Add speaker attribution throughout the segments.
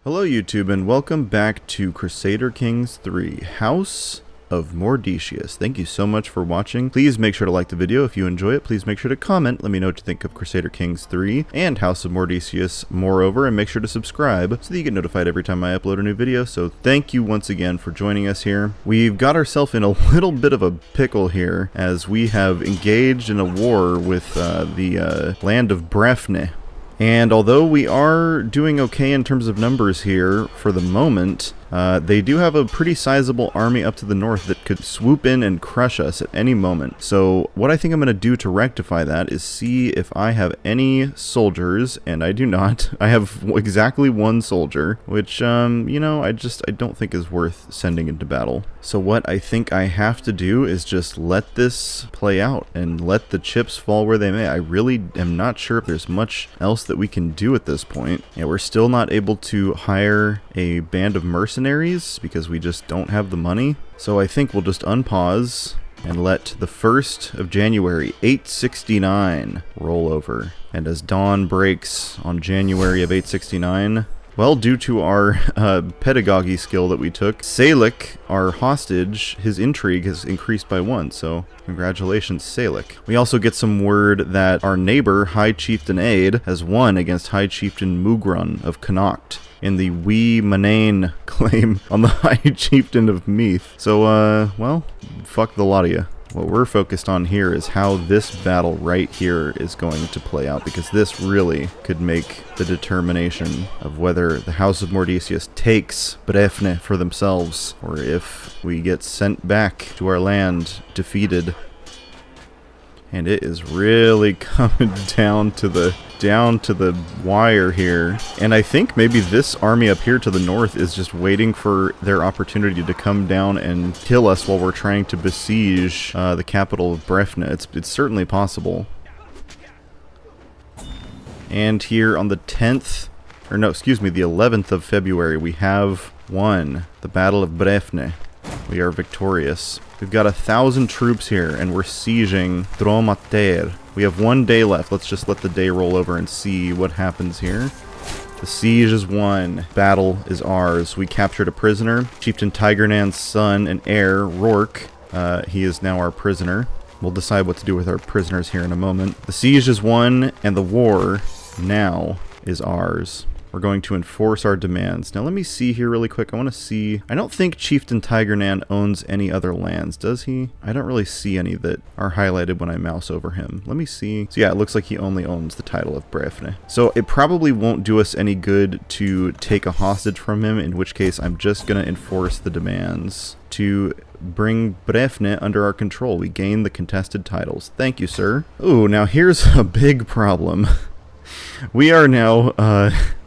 Speaker 1: Hello YouTube and welcome back to Crusader Kings 3, House of Mordecius. Thank you so much for watching. Please make sure to like the video if you enjoy it. Please make sure to comment. Let me know what you think of Crusader Kings 3 and House of Mordecius moreover, and make sure to subscribe so that you get notified every time I upload a new video. So thank you once again for joining us here. We've got ourselves in a little bit of a pickle here as we have engaged in a war with the land of Brefne. And although we are doing okay in terms of numbers here for the moment, they do have a pretty sizable army up to the north that could swoop in and crush us at any moment. So what I think I'm going to do to rectify that is see if I have any soldiers, and I do not. I have exactly one soldier, which, you know, I don't think is worth sending into battle. So what I think I have to do is just let this play out and let the chips fall where they may. I really am not sure if there's much else that we can do at this point. Yeah, we're still not able to hire a band of mercenaries because we just don't have the money. So I think we'll just unpause and let the 1st of January 869 roll over. And as dawn breaks on January of 869, well, due to our pedagogy skill that we took, Salik, our hostage, his intrigue has increased by 1, so congratulations, Salik. We also get some word that our neighbor, High Chieftain Aid, has won against High Chieftain Mugrun of Connacht in the Wee Manane claim on the High Chieftain of Meath. So, well, fuck the lot of you. What we're focused on here is how this battle right here is going to play out, because this really could make the determination of whether the House of Mordecius takes Brefne for themselves, or if we get sent back to our land defeated. And it is really coming down to the wire here. And I think maybe this army up here to the north is just waiting for their opportunity to come down and kill us while we're trying to besiege the capital of Brefne. It's certainly possible. And here on the 10th, or no, excuse me, the 11th of February, we have won the Battle of Brefne. We are victorious. We've got 1,000 troops here, and we're sieging Dromater. We have 1 day left. Let's just let the day roll over and see what happens here. The siege is won. Battle is ours. We captured a prisoner. Chieftain Tigernan's son and heir, Rourke. He is now our prisoner. We'll decide what to do with our prisoners here in a moment. The siege is won, and the war now is ours. We're going to enforce our demands. Now let me see here really quick. I want to see... I don't think Chieftain Tigernan owns any other lands, does he? I don't really see any that are highlighted when I mouse over him. Let me see. So yeah, it looks like he only owns the title of Brefne. So it probably won't do us any good to take a hostage from him, in which case I'm just going to enforce the demands to bring Brefne under our control. We gain the contested titles. Thank you, sir. Ooh, now here's a big problem. We are now,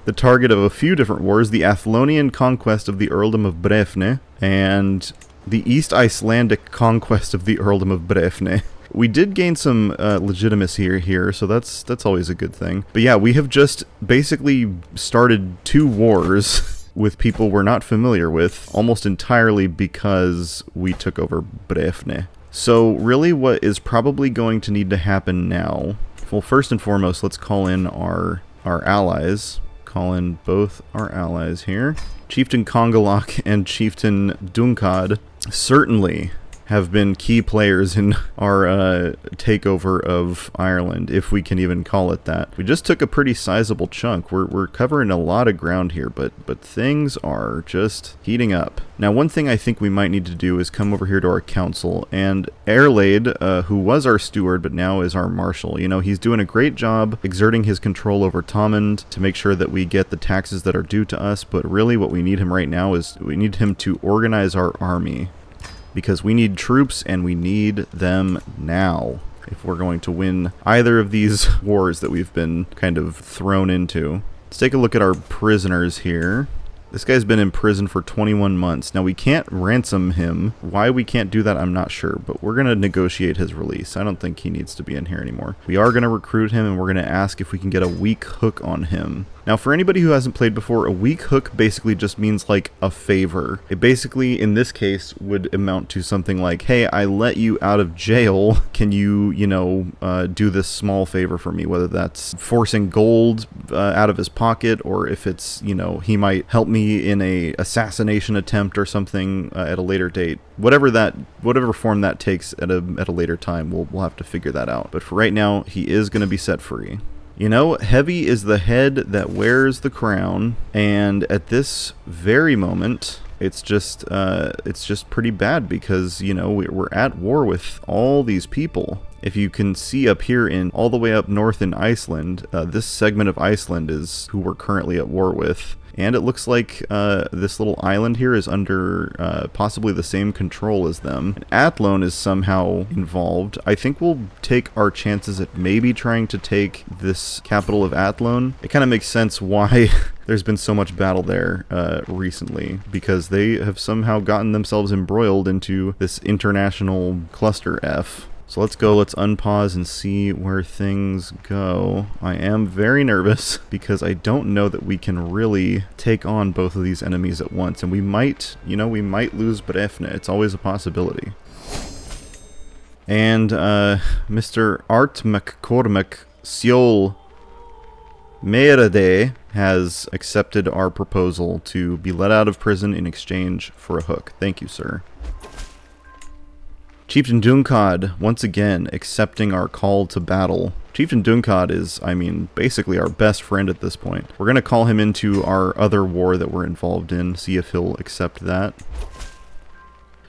Speaker 1: the target of a few different wars, the Athlonian conquest of the Earldom of Brefne, and the East Icelandic conquest of the Earldom of Brefne. We did gain some legitimacy here, so that's always a good thing. But yeah, we have just basically started 2 wars with people we're not familiar with, almost entirely because we took over Brefne. So really what is probably going to need to happen now, well, first and foremost, let's call in our allies. Call in both our allies here. Chieftain Kongalok and Chieftain Dunkad certainly have been key players in our takeover of Ireland, if we can even call it that. We just took a pretty sizable chunk. We're covering a lot of ground here, but things are just heating up. Now, one thing I think we might need to do is come over here to our council, and Erlaid, who was our steward but now is our marshal, you know, he's doing a great job exerting his control over Thomond to make sure that we get the taxes that are due to us, but really what we need him right now is we need him to organize our army, because we need troops and we need them now if we're going to win either of these wars that we've been kind of thrown into. Let's take a look at our prisoners here. This guy's been in prison for 21 months. Now, we can't ransom him. Why we can't do that, I'm not sure, but we're going to negotiate his release. I don't think he needs to be in here anymore. We are going to recruit him, and we're going to ask if we can get a weak hook on him. Now, for anybody who hasn't played before, a weak hook basically just means like a favor. It basically, in this case, would amount to something like, hey, I let you out of jail. Can you, do this small favor for me? Whether that's forcing gold out of his pocket, or if it's, he might help me in a assassination attempt or something at a later date. Whatever form that takes at a later time, we'll have to figure that out. But for right now, he is going to be set free. Heavy is the head that wears the crown, and at this very moment, it's just pretty bad because, we're at war with all these people. If you can see up here all the way up north in Iceland, this segment of Iceland is who we're currently at war with. And it looks like this little island here is under possibly the same control as them. And Athlone is somehow involved. I think we'll take our chances at maybe trying to take this capital of Athlone. It kind of makes sense why there's been so much battle there recently, because they have somehow gotten themselves embroiled into this international cluster F. So let's unpause and see where things go. I am very nervous because I don't know that we can really take on both of these enemies at once. And we might lose Brefne. It's always a possibility. And Mr. Art McCormick Siol Merade has accepted our proposal to be let out of prison in exchange for a hook. Thank you, sir. Chieftain Dunkad, once again, accepting our call to battle. Chieftain Dunkad is, basically our best friend at this point. We're going to call him into our other war that we're involved in, see if he'll accept that.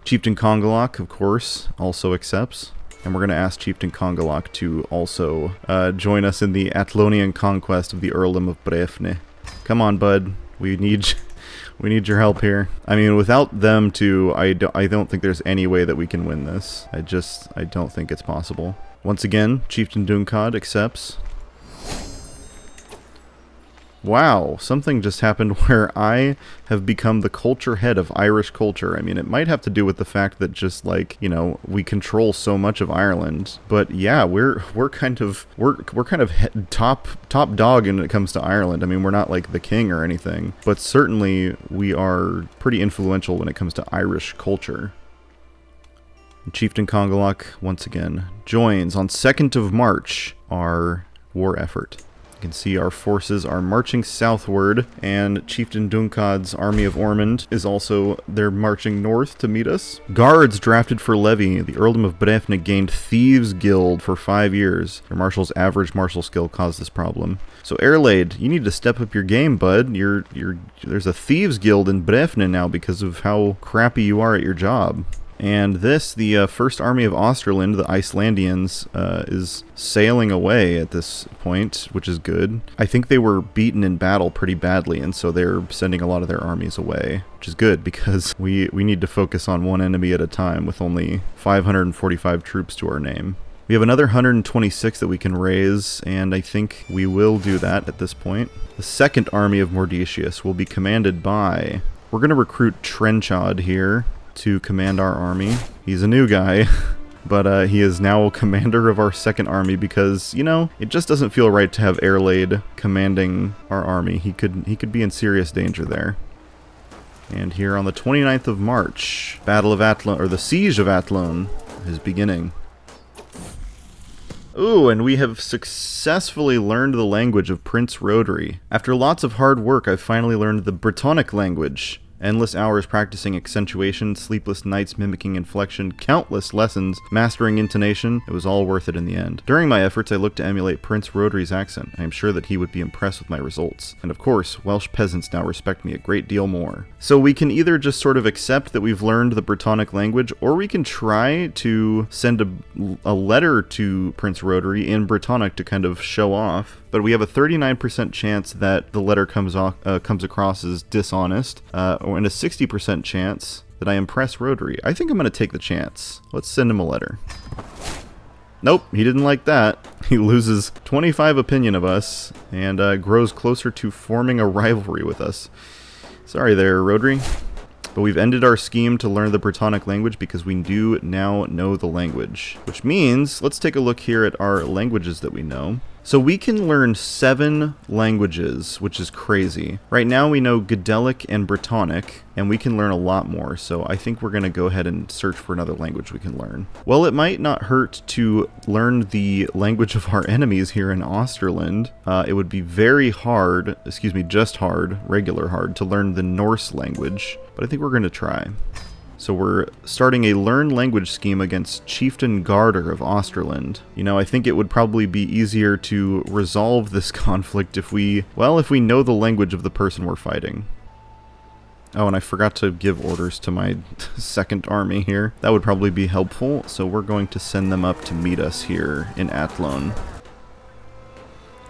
Speaker 1: Chieftain Kongalok, of course, also accepts. And we're going to ask Chieftain Kongalok to also join us in the Athlonian conquest of the Earldom of Brefne. Come on, bud. We need your help here. Without them two, I don't think there's any way that we can win this. I don't think it's possible. Once again, Chieftain Dunkad accepts. Wow, something just happened where I have become the culture head of Irish culture. It might have to do with the fact that just we control so much of Ireland. But yeah, we're kind of top dog when it comes to Ireland. We're not like the king or anything, but certainly we are pretty influential when it comes to Irish culture. Chieftain Kongalok once again joins on 2nd of March our war effort. You can see our forces are marching southward, and Chieftain Dunkad's army of Ormond is also, they're marching north to meet us. Guards drafted for levy. The Earldom of Brefne gained Thieves Guild for 5 years. Their marshal's average martial skill caused this problem. So Airlaid, you need to step up your game, bud. There's a Thieves Guild in Brefne now because of how crappy you are at your job. And the First Army of Osterland, the Icelandians, is sailing away at this point, which is good. I think they were beaten in battle pretty badly, and so they're sending a lot of their armies away, which is good because we need to focus on one enemy at a time with only 545 troops to our name. We have another 126 that we can raise, and I think we will do that at this point. The Second Army of Mordecius will be commanded by... We're going to recruit Trenchard here to command our army. He's a new guy, but he is now commander of our second army because, it just doesn't feel right to have Airlaid commanding our army. He could be in serious danger there. And here on the 29th of March, Battle of Athlone, or the Siege of Athlone, is beginning. Ooh, and we have successfully learned the language of Prince Rhodri. After lots of hard work, I've finally learned the Brittonic language. Endless hours practicing accentuation, sleepless nights mimicking inflection, countless lessons mastering intonation, it was all worth it in the end. During my efforts, I looked to emulate Prince Rhodri's accent. I am sure that he would be impressed with my results. And of course, Welsh peasants now respect me a great deal more. So we can either just sort of accept that we've learned the Brittonic language, or we can try to send a letter to Prince Rhodri in Brittonic to kind of show off. But we have a 39% chance that the letter comes across as dishonest, and a 60% chance that I impress Rhodri. I think I'm going to take the chance. Let's send him a letter. Nope, he didn't like that. He loses 25 opinion of us, and grows closer to forming a rivalry with us. Sorry there, Rodri. But we've ended our scheme to learn the Brittonic language because we do now know the language. Which means, let's take a look here at our languages that we know. So we can learn 7 languages, which is crazy. Right now we know Gaelic and Brittonic, and we can learn a lot more. So I think we're going to go ahead and search for another language we can learn. Well, it might not hurt to learn the language of our enemies here in Osterland. It would be very hard, excuse me, just hard, regular hard, to learn the Norse language. But I think we're going to try. So we're starting a learn language scheme against Chieftain Garder of Osterland. You know, I think it would probably be easier to resolve this conflict if we know the language of the person we're fighting. Oh, and I forgot to give orders to my second army here. That would probably be helpful, so we're going to send them up to meet us here in Athlone.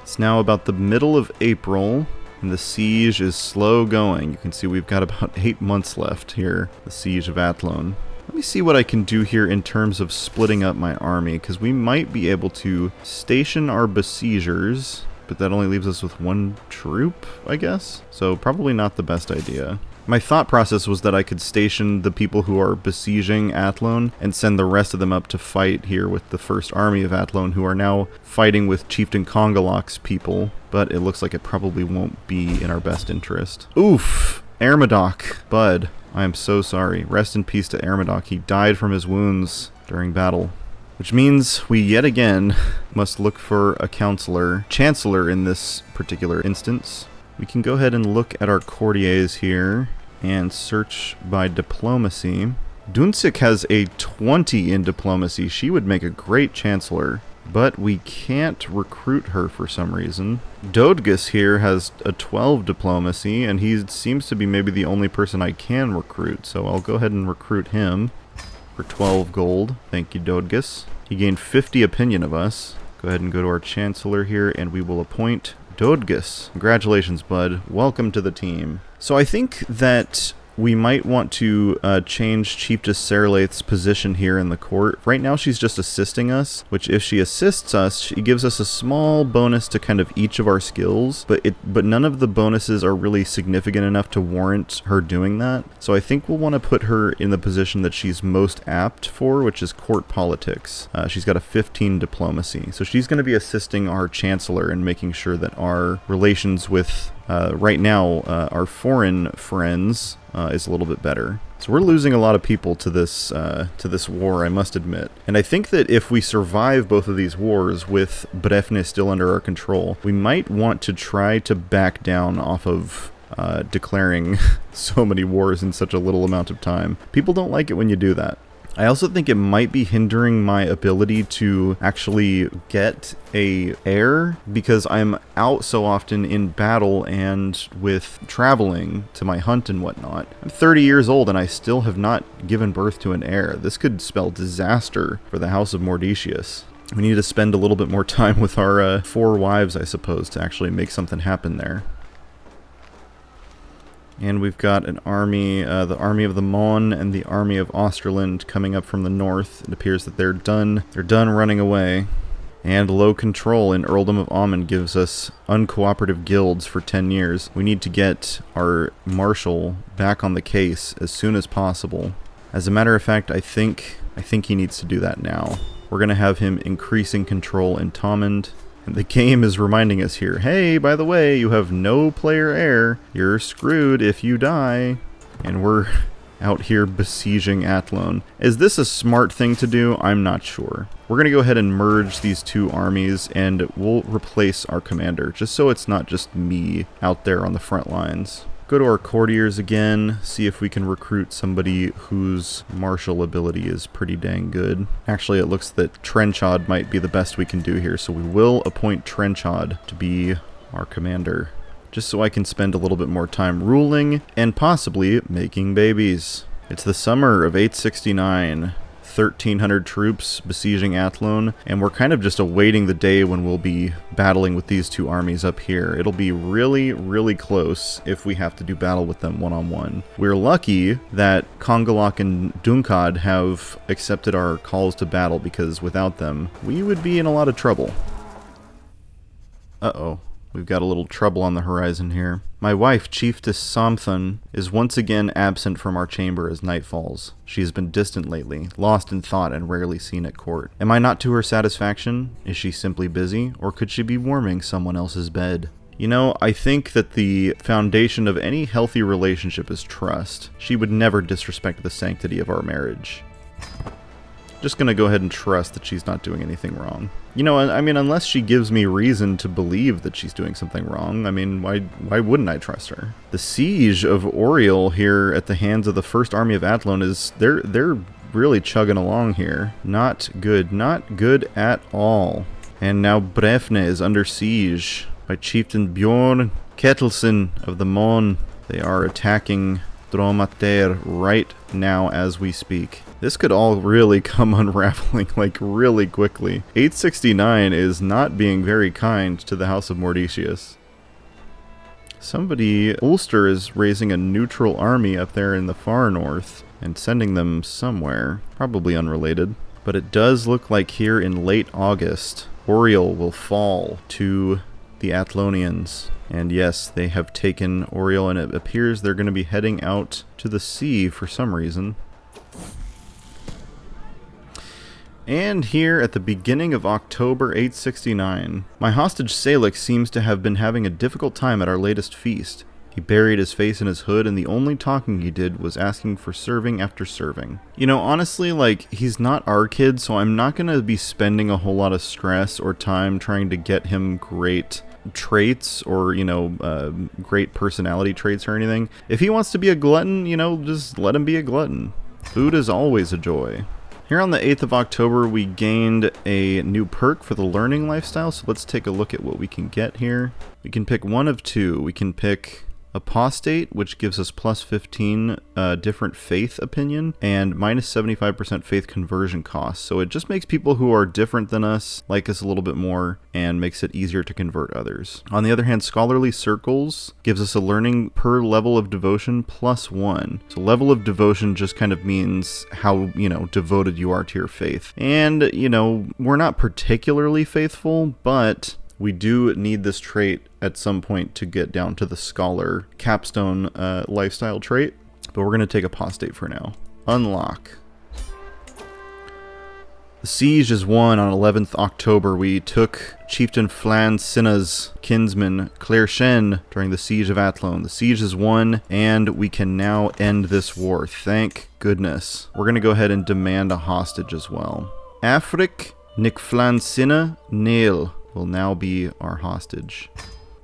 Speaker 1: It's now about the middle of April. And the siege is slow going. You can see we've got about 8 months left here, the siege of Athlone. Let me see what I can do here in terms of splitting up my army, because we might be able to station our besiegers, but that only leaves us with 1 troop, I guess? So probably not the best idea. My thought process was that I could station the people who are besieging Athlone and send the rest of them up to fight here with the first army of Athlone, who are now fighting with Chieftain Congaloc's people, but it looks like it probably won't be in our best interest. Oof! Ermadoc, bud, I am so sorry. Rest in peace to Ermadoc. He died from his wounds during battle. Which means we yet again must look for a chancellor in this particular instance. We can go ahead and look at our courtiers here and search by diplomacy. Dunsik has a 20 in diplomacy. She would make a great chancellor, but we can't recruit her for some reason. Dodgus here has a 12 diplomacy, and he seems to be maybe the only person I can recruit, so I'll go ahead and recruit him for 12 gold. Thank you, Dodgus. He gained 50 opinion of us. Go ahead and go to our chancellor here, and we will appoint Dodgus. Congratulations, bud. Welcome to the team. So I think that we might want to change Chieftess Serlaith's position here in the court. Right now she's just assisting us, which if she assists us, she gives us a small bonus to kind of each of our skills, but none of the bonuses are really significant enough to warrant her doing that. So I think we'll want to put her in the position that she's most apt for, which is court politics. She's got a 15 diplomacy. So she's going to be assisting our chancellor in making sure that our relations with right now, our foreign friends is a little bit better. So we're losing a lot of people to this war, I must admit. And I think that if we survive both of these wars with Brefne still under our control, we might want to try to back down off of declaring so many wars in such a little amount of time. People don't like it when you do that. I also think it might be hindering my ability to actually get a heir because I'm out so often in battle and with traveling to my hunt and whatnot. I'm 30 years old and I still have not given birth to an heir. This could spell disaster for the House of Mordecius. We need to spend a little bit more time with our 4 wives, I suppose, to actually make something happen there. And we've got an army, the army of the Mon and the army of Osterland coming up from the north. It appears that they're done running away. And low control in Earldom of Aumon gives us uncooperative guilds for 10 years. We need to get our marshal back on the case as soon as possible. As a matter of fact, I think he needs to do that now. We're going to have him increasing control in Thomond. And the game is reminding us here, hey, by the way, you have no player heir. You're screwed if you die. And we're out here besieging Athlone. Is this a smart thing to do? I'm not sure. We're going to go ahead and merge these 2 armies, and we'll replace our commander, just so it's not just me out there on the front lines. Go to our courtiers again, see if we can recruit somebody whose martial ability is pretty dang good. Actually, it looks that Trenchard might be the best we can do here, so we will appoint Trenchard to be our commander, just so I can spend a little bit more time ruling and possibly making babies. It's the summer of 869. 1,300 troops besieging Athlone, and we're kind of just awaiting the day when we'll be battling with these 2 armies up here. It'll be really, really close if we have to do battle with them one-on-one. We're lucky that Congalach and Dunkad have accepted our calls to battle, because without them, we would be in a lot of trouble. Uh-oh. We've got a little trouble on the horizon here. My wife, Chiefess Somthon, is once again absent from our chamber as night falls. She has been distant lately, lost in thought and rarely seen at court. Am I not to her satisfaction? Is she simply busy? Or could she be warming someone else's bed? You know, I think that the foundation of any healthy relationship is trust. She would never disrespect the sanctity of our marriage. Just gonna go ahead and trust that she's not doing anything wrong. You know, I mean, unless she gives me reason to believe that she's doing something wrong, I mean, why wouldn't I trust her? The siege of Oriel here at the hands of the First Army of Athlone is, they're really chugging along here. Not good at all. And now Brefne is under siege by Chieftain Bjorn Ketilson of the Mon. They are attacking Dromater right now as we speak. This could all really come unraveling like really quickly. 869 is not being very kind to the House of Mordecius. Ulster is raising a neutral army up there in the far north and sending them somewhere, probably unrelated. But it does look like here in late August, Oriel will fall to the Athlonians. And yes, they have taken Oriel, and it appears they're going to be heading out to the sea for some reason. And here at the beginning of October 869, my hostage Salix seems to have been having a difficult time at our latest feast. He buried his face in his hood, and the only talking he did was asking for serving after serving. You know, honestly, like, he's not our kid, so I'm not going to be spending a whole lot of stress or time trying to get him great traits or, you know, great personality traits or anything. If he wants to be a glutton, you know, just let him be a glutton. Food is always a joy. Here on the 8th of October, we gained a new perk for the learning lifestyle, so let's take a look at what we can get here. We can pick one of two. We can pick Apostate, which gives us plus 15 different faith opinion and minus 75% faith conversion cost. So it just makes people who are different than us like us a little bit more and makes it easier to convert others. On the other hand, Scholarly Circles gives us a learning per level of devotion plus 1. So level of devotion just kind of means how, you know, devoted you are to your faith. And, you know, we're not particularly faithful, but we do need this trait at some point to get down to the scholar capstone lifestyle trait, but we're going to take Apostate for now. Unlock. The siege is won on 11th October. We took Chieftain Flan Cinna's kinsman Clairshen during the siege of Athlone. The siege is won, and we can now end this war. Thank goodness. We're going to go ahead and demand a hostage as well. Afric Nick Flan Cinna Nail will now be our hostage.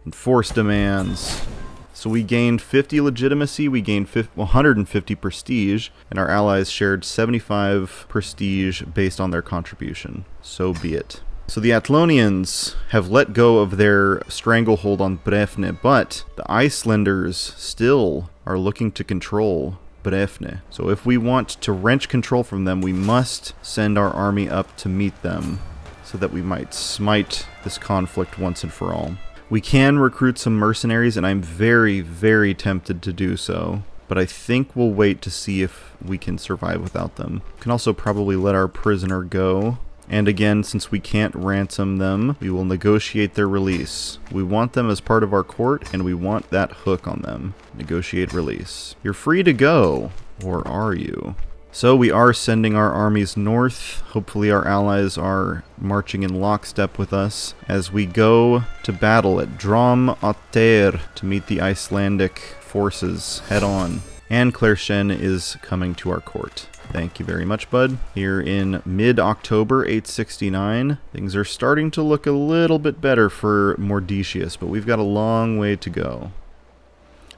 Speaker 1: Enforce demands. So we gained 50 legitimacy, we gained 150 prestige, and our allies shared 75 prestige based on their contribution. So be it. So the Athlonians have let go of their stranglehold on Brefne, but the Icelanders still are looking to control Brefne. So if we want to wrench control from them, we must send our army up to meet them, so that we might smite this conflict once and for all. We can recruit some mercenaries, and I'm very, very tempted to do so, but I think we'll wait to see if we can survive without them. We can also probably let our prisoner go, and again, since we can't ransom them, we will negotiate their release. We want them as part of our court, and we want that hook on them. Negotiate release. You're free to go, or are you? So we are sending our armies north. Hopefully our allies are marching in lockstep with us as we go to battle at Dromater to meet the Icelandic forces head on. And Clairshen is coming to our court. Thank you very much, bud. Here in mid-October 869, things are starting to look a little bit better for Mordecius, but we've got a long way to go.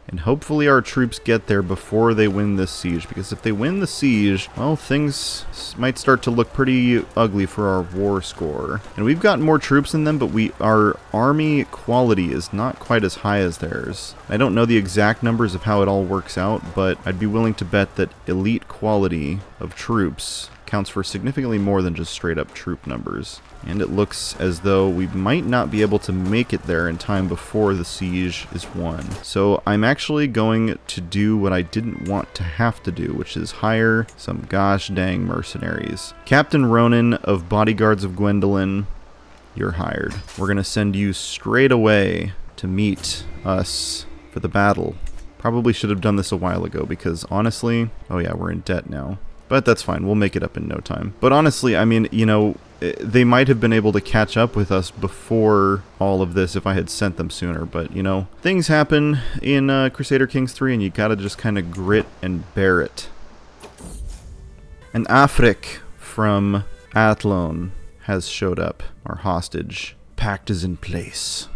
Speaker 1: And hopefully our troops get there before they win this siege, because if they win the siege, well, things might start to look pretty ugly for our war score. And we've got more troops than them, but our army quality is not quite as high as theirs. I don't know the exact numbers of how it all works out, but I'd be willing to bet that elite quality of troops counts for significantly more than just straight up troop numbers. And it looks as though we might not be able to make it there in time before the siege is won. So I'm actually going to do what I didn't want to have to do, which is hire some gosh dang mercenaries. Captain Ronan of Bodyguards of Gwendolyn you're hired. We're going to send you straight away to meet us for the battle. Probably should have done this a while ago because honestly, oh yeah, we're in debt now. But that's fine, we'll make it up in no time. But honestly, I mean, you know, they might have been able to catch up with us before all of this if I had sent them sooner. But, you know, things happen in Crusader Kings 3 and you gotta just kind of grit and bear it. An Afrik from Athlone has showed up, our hostage. Pact is in place.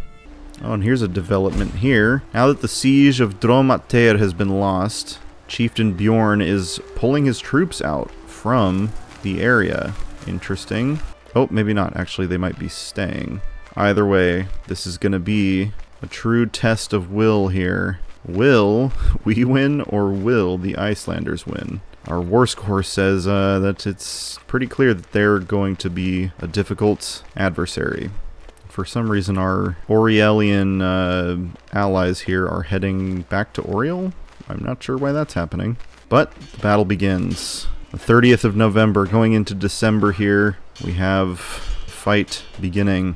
Speaker 1: Oh, and here's a development here. Now that the siege of Dromater has been lost, Chieftain Bjorn is pulling his troops out from the area. Interesting. Oh, maybe not. Actually, they might be staying. Either way, this is going to be a true test of will here. Will we win or will the Icelanders win? Our war score says that it's pretty clear that they're going to be a difficult adversary. For some reason, our Aurelian allies here are heading back to Oriel. I'm not sure why that's happening. But the battle begins. The 30th of November, going into December here, we have fight beginning.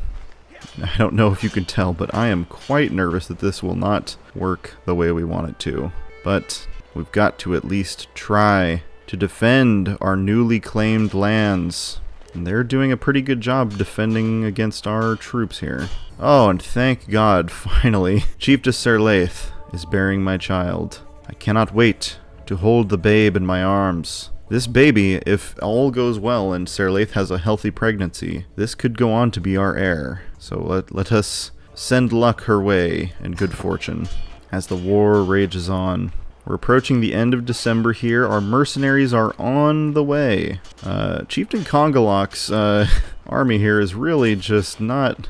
Speaker 1: I don't know if you can tell, but I am quite nervous that this will not work the way we want it to. But we've got to at least try to defend our newly claimed lands. And they're doing a pretty good job defending against our troops here. Oh, and thank God, finally, Chiefess Serlaith is bearing my child. I cannot wait to hold the babe in my arms. This baby, if all goes well and Serlaith has a healthy pregnancy, this could go on to be our heir. So let us send luck her way and good fortune as the war rages on. We're approaching the end of December here. Our mercenaries are on the way. Chieftain Congaloc's army here is really just not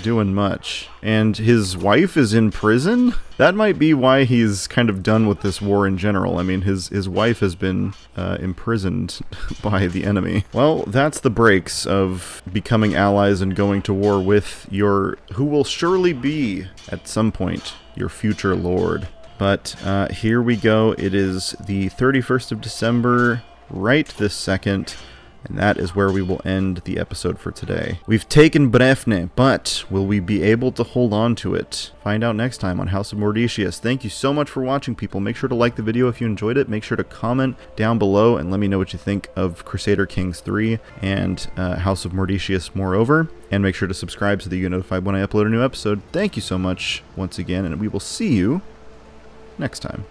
Speaker 1: doing much. And his wife is in prison? That might be why he's kind of done with this war in general. I mean, his wife has been imprisoned by the enemy. Well, that's the breaks of becoming allies and going to war with your, who will surely be, at some point, your future lord. But here we go. It is the 31st of December, right this second, and that is where we will end the episode for today. We've taken Brefne, but will we be able to hold on to it? Find out next time on House of Mordecius. Thank you so much for watching, people. Make sure to like the video if you enjoyed it. Make sure to comment down below and let me know what you think of Crusader Kings 3 and House of Mordecius moreover. And make sure to subscribe so that you get notified when I upload a new episode. Thank you so much once again, and we will see you next time.